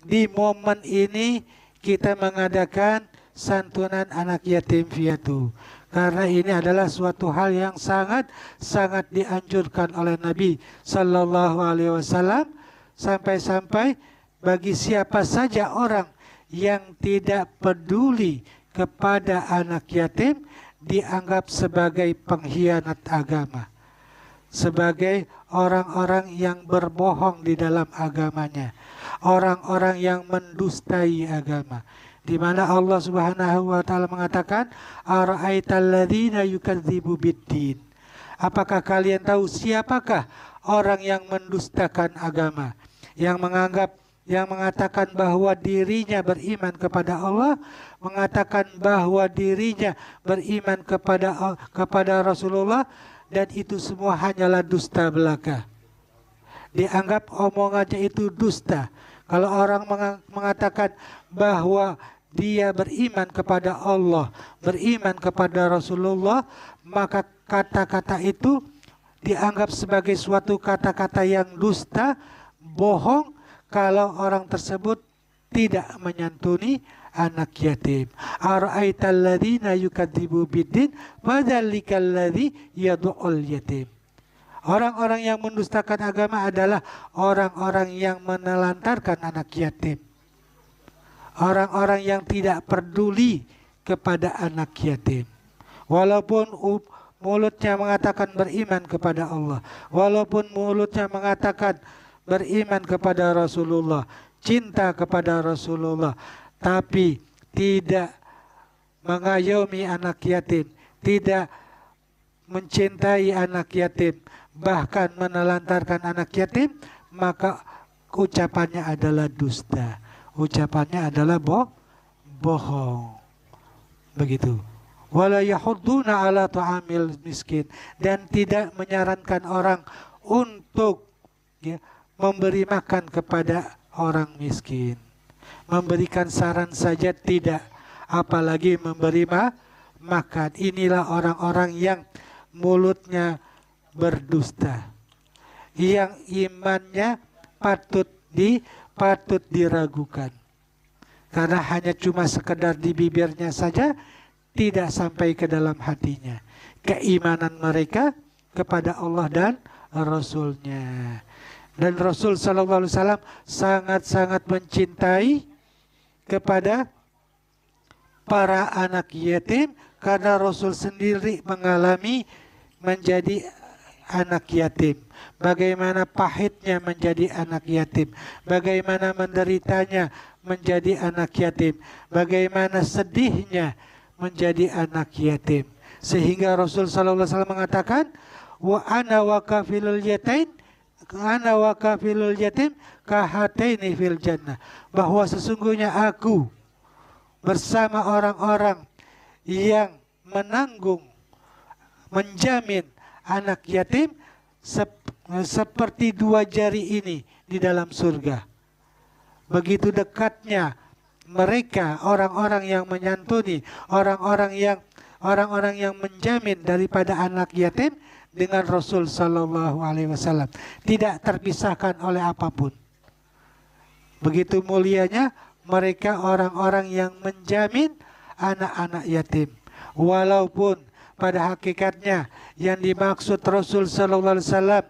di momen ini kita mengadakan santunan anak yatim piatu. Karena ini adalah suatu hal yang sangat dianjurkan oleh Nabi Sallallahu Alaihi Wasallam, sampai-sampai bagi siapa saja orang yang tidak peduli kepada anak yatim dianggap sebagai pengkhianat agama, sebagai orang-orang yang berbohong di dalam agamanya, orang-orang yang mendustai agama. Di mana Allah Subhanahu wa taala mengatakan, ara'aital ladzina yukadzibu biddin. Apakah kalian tahu siapakah orang yang mendustakan agama, yang mengatakan bahwa dirinya beriman kepada Allah, mengatakan bahwa dirinya beriman kepada Rasulullah, dan itu semua hanyalah dusta belaka. Dianggap omongannya itu dusta. Kalau orang mengatakan bahwa dia beriman kepada Allah, beriman kepada Rasulullah, maka kata-kata itu dianggap sebagai suatu kata-kata yang dusta, bohong, kalau orang tersebut tidak menyantuni anak yatim. Ara'aital ladzina yukadzibu biddin fadzalikal ladzi yad'ul yatim. Orang-orang yang mendustakan agama adalah orang-orang yang menelantarkan anak yatim. Orang-orang yang tidak peduli kepada anak yatim. Walaupun mulutnya mengatakan beriman kepada Allah, walaupun mulutnya mengatakan beriman kepada Rasulullah, cinta kepada Rasulullah, tapi tidak mengayomi anak yatim, tidak mencintai anak yatim, bahkan menelantarkan anak yatim, maka ucapannya adalah dusta, ucapannya adalah bohong. Begitu. Wala yahudduna ala ta'amil miskin, dan tidak menyarankan orang untuk memberi makan kepada orang miskin. Memberikan saran saja tidak, apalagi memberi makan. Inilah orang-orang yang mulutnya berdusta, yang imannya patut diragukan, karena hanya cuma sekedar di bibirnya saja, tidak sampai ke dalam hatinya keimanan mereka kepada Allah dan Rasulnya. Dan Rasul Sallallahu Alaihi Wasallam sangat-sangat mencintai kepada para anak yatim, karena Rasul sendiri mengalami menjadi anak yatim. Bagaimana pahitnya menjadi anak yatim, bagaimana menderitanya menjadi anak yatim, bagaimana sedihnya menjadi anak yatim, sehingga Rasul Sallallahu Alaihi Wasallam mengatakan, wa ana wa kafilul yatim kahataini fil jannah, bahwa sesungguhnya aku bersama orang-orang yang menanggung, menjamin anak yatim seperti dua jari ini di dalam surga. Begitu dekatnya mereka, orang-orang yang menyantuni, orang-orang yang menjamin daripada anak yatim dengan Rasul Sallallahu Alaihi Wasallam, tidak terpisahkan oleh apapun. Begitu mulianya mereka, orang-orang yang menjamin anak-anak yatim. Walaupun pada hakikatnya yang dimaksud Rasul Sallallahu Alaihi Wasallam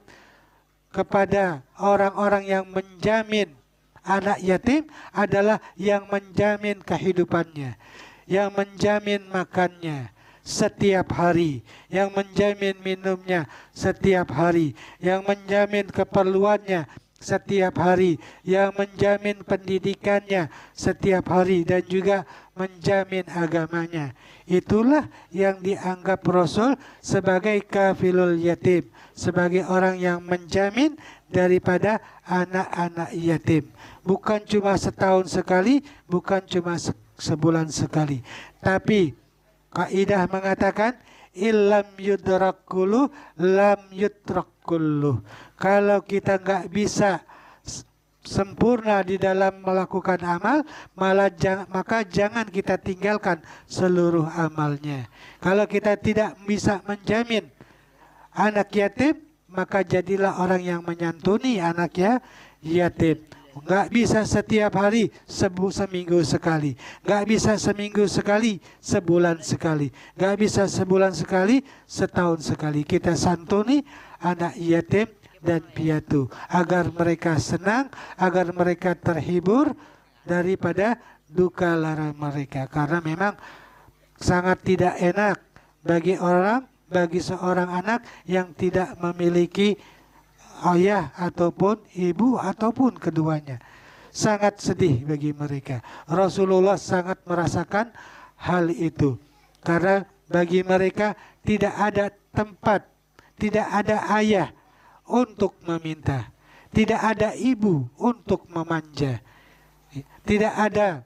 kepada orang-orang yang menjamin anak yatim adalah yang menjamin kehidupannya, yang menjamin makannya setiap hari, yang menjamin minumnya setiap hari, yang menjamin keperluannya setiap hari, yang menjamin pendidikannya setiap hari, dan juga menjamin agamanya. Itulah yang dianggap Rasul sebagai kafilul yatim, sebagai orang yang menjamin daripada anak-anak yatim. Bukan cuma setahun sekali, bukan cuma sebulan sekali, tapi kaidah mengatakan illam yudrakulu lam yutrakulu. Kalau kita nggak bisa sempurna di dalam melakukan amal, maka jangan kita tinggalkan seluruh amalnya. Kalau kita tidak bisa menjamin anak yatim, maka jadilah orang yang menyantuni anak yatim. Nggak bisa setiap hari, seminggu sekali. Nggak bisa seminggu sekali, sebulan sekali. Nggak bisa sebulan sekali, setahun sekali. Kita santuni anak yatim dan piatu agar mereka senang, agar mereka terhibur daripada duka lara mereka. Karena memang sangat tidak enak bagi seorang anak yang tidak memiliki ayah ataupun ibu ataupun keduanya. Sangat sedih bagi mereka. Rasulullah sangat merasakan hal itu. Karena bagi mereka tidak ada tempat, tidak ada ayah untuk meminta, tidak ada ibu untuk memanja, tidak ada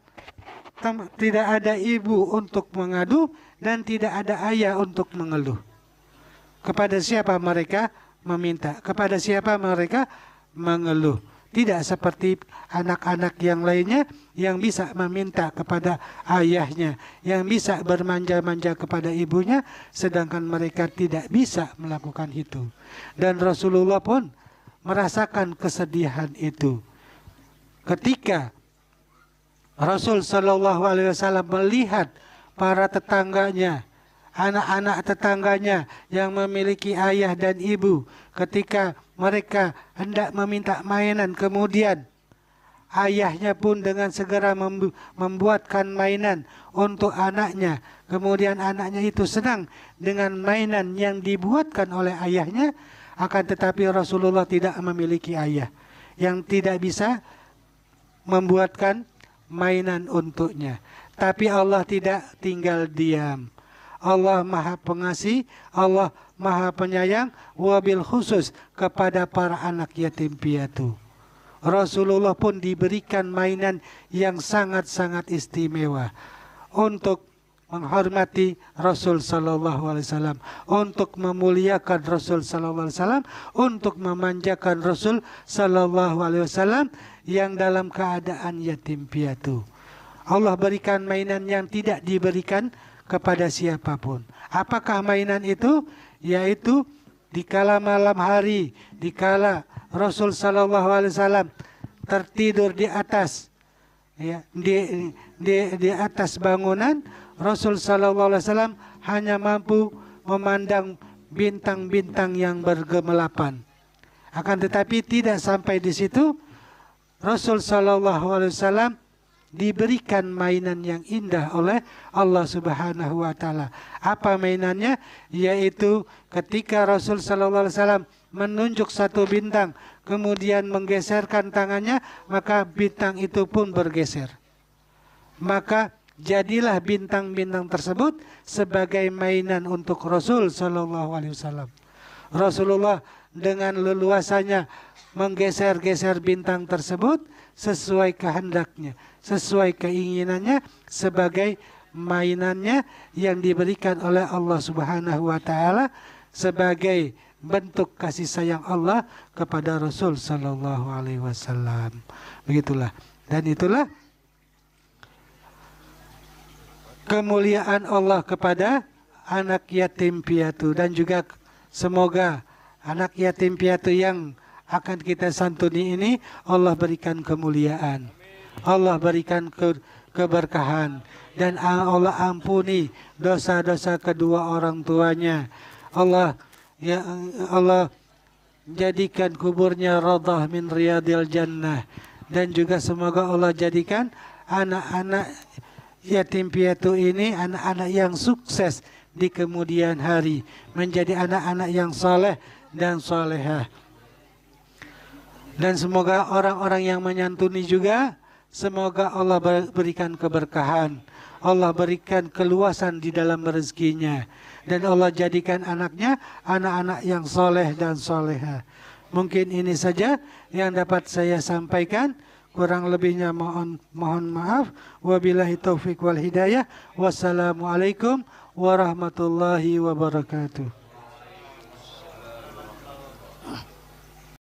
ibu untuk mengadu, dan tidak ada ayah untuk mengeluh. Kepada siapa mereka meminta? Kepada siapa mereka mengeluh? Tidak seperti anak-anak yang lainnya yang bisa meminta kepada ayahnya, yang bisa bermanja-manja kepada ibunya, sedangkan mereka tidak bisa melakukan itu. Dan Rasulullah pun merasakan kesedihan itu. Ketika Rasul Shallallahu Alaihi Wasallam melihat para tetangganya, anak-anak tetangganya yang memiliki ayah dan ibu, ketika mereka hendak meminta mainan, kemudian ayahnya pun dengan segera membuatkan mainan untuk anaknya, kemudian anaknya itu senang dengan mainan yang dibuatkan oleh ayahnya, akan tetapi Rasulullah tidak memiliki ayah yang tidak bisa membuatkan mainan untuknya. Tapi Allah tidak tinggal diam. Allah Maha Pengasih, Allah Maha Penyayang, wabil khusus kepada para anak yatim piatu. Rasulullah pun diberikan mainan yang sangat-sangat istimewa untuk menghormati Rasul Sallallahu Alaihi Wasallam, untuk memuliakan Rasul Sallallahu Alaihi Wasallam, untuk memanjakan Rasul Sallallahu Alaihi Wasallam yang dalam keadaan yatim piatu. Allah berikan mainan yang tidak diberikan kepada siapapun. Apakah mainan itu? Yaitu dikala malam hari, dikala Rasul Sallallahu Alaihi Wasallam tertidur di atas, ya, di atas bangunan, Rasul Sallallahu Alaihi Wasallam hanya mampu memandang bintang-bintang yang bergemelapan. Akan tetapi tidak sampai di situ, Rasul Sallallahu Alaihi Wasallam diberikan mainan yang indah oleh Allah Subhanahu wa Ta'ala. Apa mainannya? Yaitu ketika Rasul Sallallahu Alaihi Wasallam menunjuk satu bintang, kemudian menggeserkan tangannya, maka bintang itu pun bergeser. Maka jadilah bintang-bintang tersebut sebagai mainan untuk Rasul Sallallahu Alaihi Wasallam. Rasulullah dengan leluasanya menggeser-geser bintang tersebut sesuai kehendaknya, sesuai keinginannya, sebagai mainannya yang diberikan oleh Allah Subhanahu wa Ta'ala sebagai bentuk kasih sayang Allah kepada Rasul Sallallahu Alaihi Wasallam. Begitulah, dan itulah kemuliaan Allah kepada anak yatim piatu. Dan juga semoga anak yatim piatu yang akan kita santuni ini Allah berikan kemuliaan, Allah berikan keberkahan, dan Allah ampuni dosa-dosa kedua orang tuanya. Allah jadikan kuburnya radhah min riyadil jannah. Dan juga semoga Allah jadikan anak-anak yatim piatu ini anak-anak yang sukses di kemudian hari, menjadi anak-anak yang saleh dan salehah. Dan semoga orang-orang yang menyantuni juga, semoga Allah berikan keberkahan, Allah berikan keluasan di dalam rezekinya, dan Allah jadikan anaknya anak-anak yang soleh dan soleha. Mungkin ini saja yang dapat saya sampaikan. Kurang lebihnya mohon maaf. Wabillahi taufiq wal hidayah. Wassalamualaikum warahmatullahi wabarakatuh.